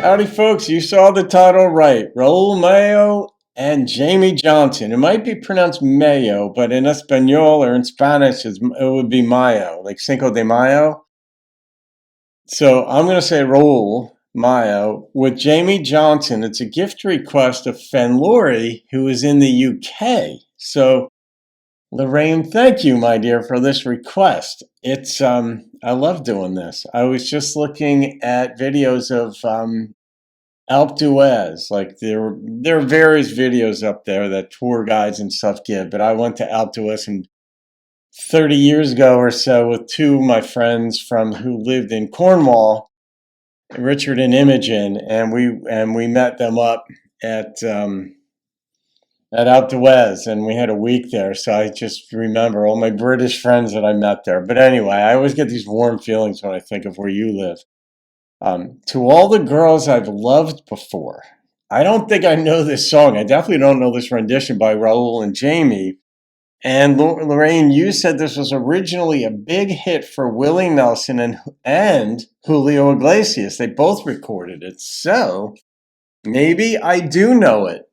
Howdy, folks. You saw the title right. Raul Malo and Jamey Johnson. It might be pronounced Mayo, but in Espanol or in Spanish, it would be Mayo, like Cinco de Mayo. So I'm going to say Raul Malo with Jamey Johnson. It's a gift request of fenLori, who is in the UK. So Lorraine, thank you, my dear, for this request. It's I love doing this. I was just looking at videos of Alpe d'Huez. Like there are various videos up there that tour guides and stuff give, but I went to Alpe d'Huez 30 years ago or so with two of my friends who lived in Cornwall, Richard and Imogen, and we met them up at Alpe d'Huez, and we had a week there. So I just remember all my British friends that I met there. But anyway, I always get these warm feelings when I think of where you live. To all the girls I've loved before. I don't think I know this song. I definitely don't know this rendition by Raul and Jamey. And Lorraine, you said this was originally a big hit for Willie Nelson and Julio Iglesias. They both recorded it. So maybe I do know it.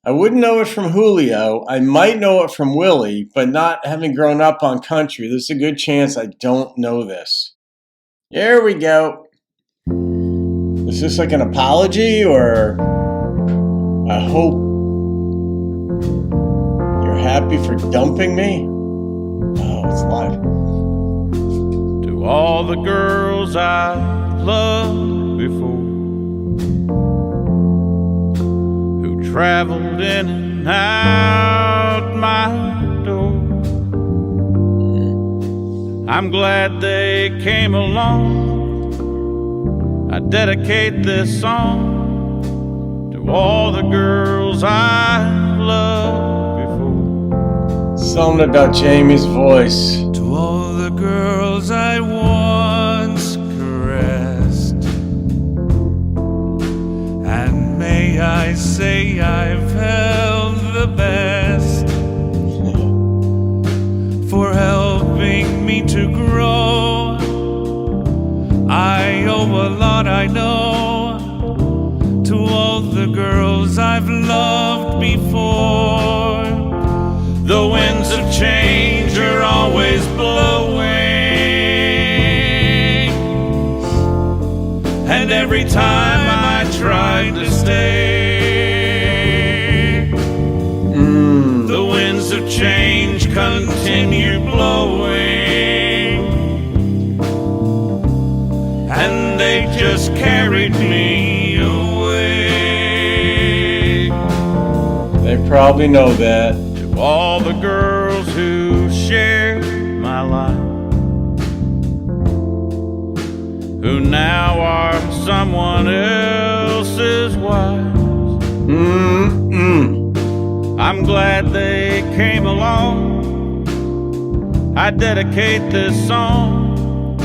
I wouldn't know it from Julio. I might know it from Willie, but not having grown up on country, there's a good chance I don't know this. Here we go. Is this like an apology or I hope you're happy for dumping me? Oh, it's live. To all the girls I loved before, traveled in and out my door, I'm glad they came along. I dedicate this song to all the girls I loved before. Something about Jamey's voice. To all the girls I once caressed, and may I say I've held the best for helping me to grow. I owe a lot, I know, to all the girls I've loved before. The winds of change are always blowing, and every time I tried to stay, the winds of change continue blowing, and they just carried me away. They probably know that. To all the girls who shared my life, who now are someone else's wives, I'm glad they came along. I dedicate this song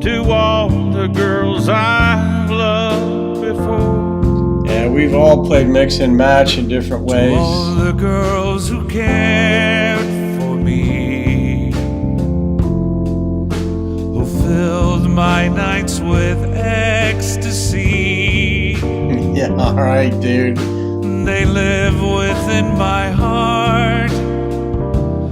to all the girls I've loved before. Yeah, we've all played mix and match in different ways. To all the girls who cared for me, who filled my nights with ecstasy. Yeah, alright, dude. They live within my heart.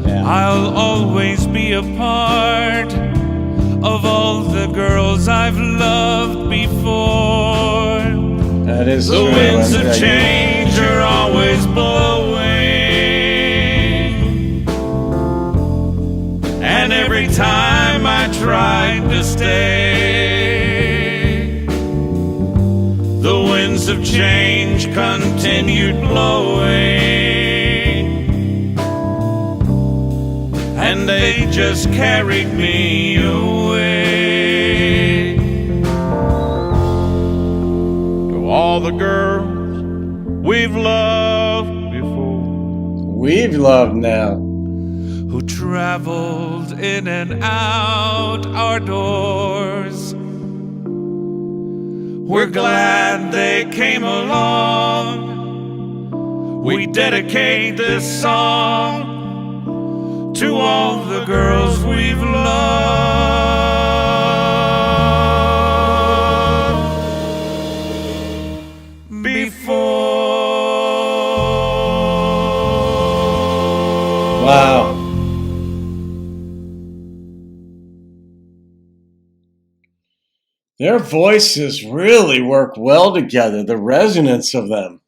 Yeah. I'll always be a part of all the girls I've loved before. That is the true. winds of change are always blowing, and every time I tried to stay, the winds of change continued blowing, and they just carried me away. To all the girls we've loved before, we've loved now, who traveled in and out our doors, we're glad they came along. We dedicate this song to all the girls we've loved. Wow. Their voices really work well together, the resonance of them.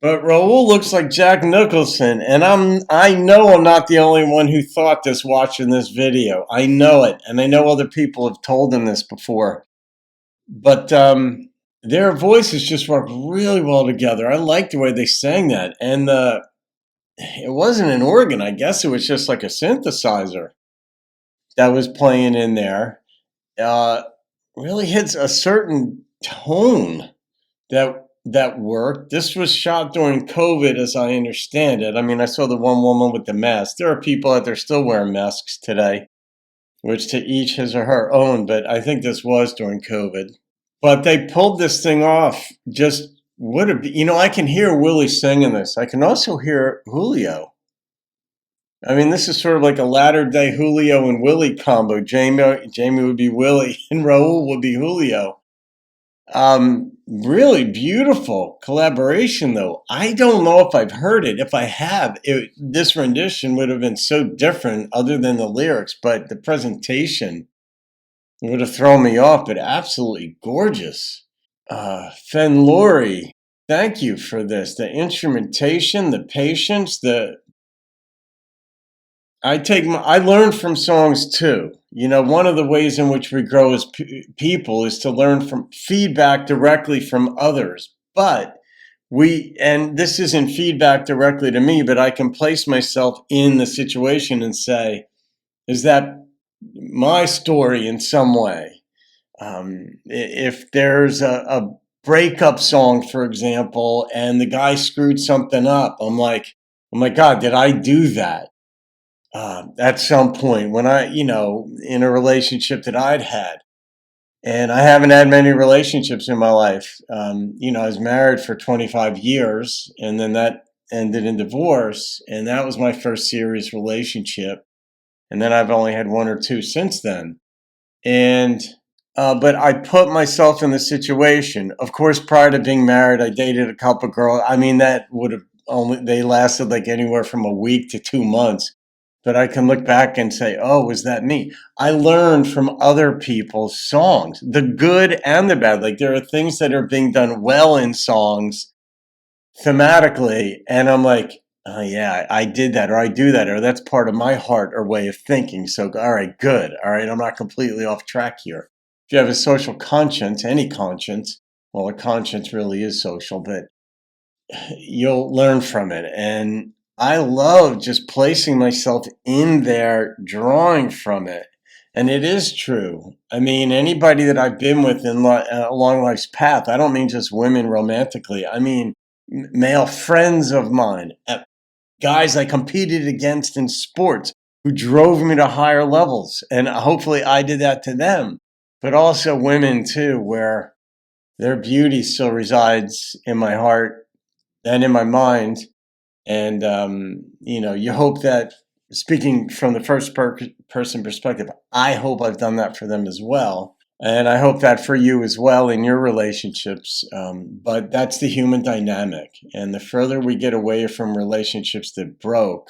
But Raul looks like Jack Nicholson, and I know I'm not the only one who thought this watching this video. I know it, and I know other people have told him this before. But their voices just work really well together. I like the way they sang that, and it wasn't an organ. I guess it was just like a synthesizer that was playing in there. Uh, really hits a certain tone that worked. This was shot during COVID, as I understand it. I mean, I saw the one woman with the mask. There are people out there still wearing masks today, which to each his or her own, but I think this was during COVID. But they pulled this thing off. Just would have, I can hear Willie singing this. I can also hear Julio. I mean, this is sort of like a latter day Julio and Willie combo. Jamey would be Willie, and Raul would be Julio. Really beautiful collaboration, though. I don't know if I've heard it. If I have, this rendition would have been so different, other than the lyrics. But the presentation would have thrown me off. But absolutely gorgeous. fenLori, thank you for this. The instrumentation, the patience, I learn from songs too. One of the ways in which we grow as people is to learn from feedback directly from others. But and this isn't feedback directly to me, but I can place myself in the situation and say, is that my story in some way? If there's a breakup song, for example, and the guy screwed something up, I'm like, oh my God, did I do that? At some point when in a relationship that I'd had. And I haven't had many relationships in my life. I was married for 25 years, and then that ended in divorce. And that was my first serious relationship. And then I've only had one or two since then. And but I put myself in the situation. Of course, prior to being married, I dated a couple girls. I mean, that would have they lasted like anywhere from a week to 2 months. But I can look back and say, oh, was that me? I learned from other people's songs, the good and the bad. Like, there are things that are being done well in songs thematically. And I'm like, oh, yeah, I did that, or I do that, or that's part of my heart or way of thinking. So, all right, good. All right, I'm not completely off track here. If you have a social conscience, any conscience, well, a conscience really is social, but you'll learn from it. And I love just placing myself in there, drawing from it. And it is true. I mean, anybody that I've been with along life's path, I don't mean just women romantically. I mean, male friends of mine, guys I competed against in sports who drove me to higher levels. And hopefully I did that to them. But also women too, where their beauty still resides in my heart and in my mind. And, you hope that, speaking from the first person perspective, I hope I've done that for them as well. And I hope that for you as well in your relationships. But that's the human dynamic. And the further we get away from relationships that broke,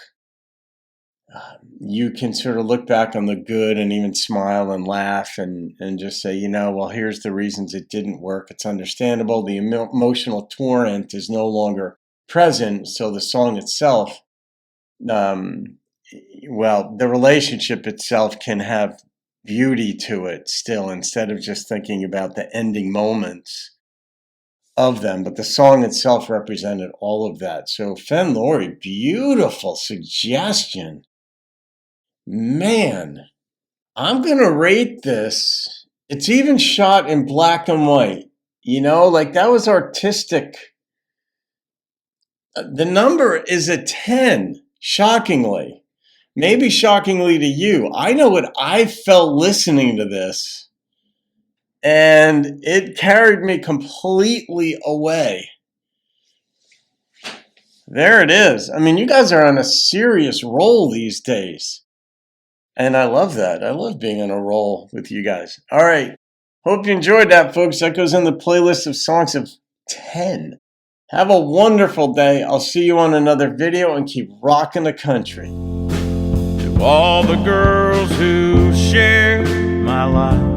you can sort of look back on the good and even smile and laugh and just say, well, here's the reasons it didn't work. It's understandable. The emotional torrent is no longer present. So the song itself, the relationship itself can have beauty to it still, instead of just thinking about the ending moments of them. But the song itself represented all of that. So fenLori, beautiful suggestion. Man, I'm going to rate this. It's even shot in black and white. Like, that was artistic. The number is a 10, shockingly. Maybe shockingly to you. I know what I felt listening to this, and it carried me completely away. There it is. I mean, you guys are on a serious roll these days. And I love that. I love being on a roll with you guys. All right. Hope you enjoyed that, folks. That goes in the playlist of songs of 10. Have a wonderful day. I'll see you on another video, and keep rocking the country. To all the girls who share my life,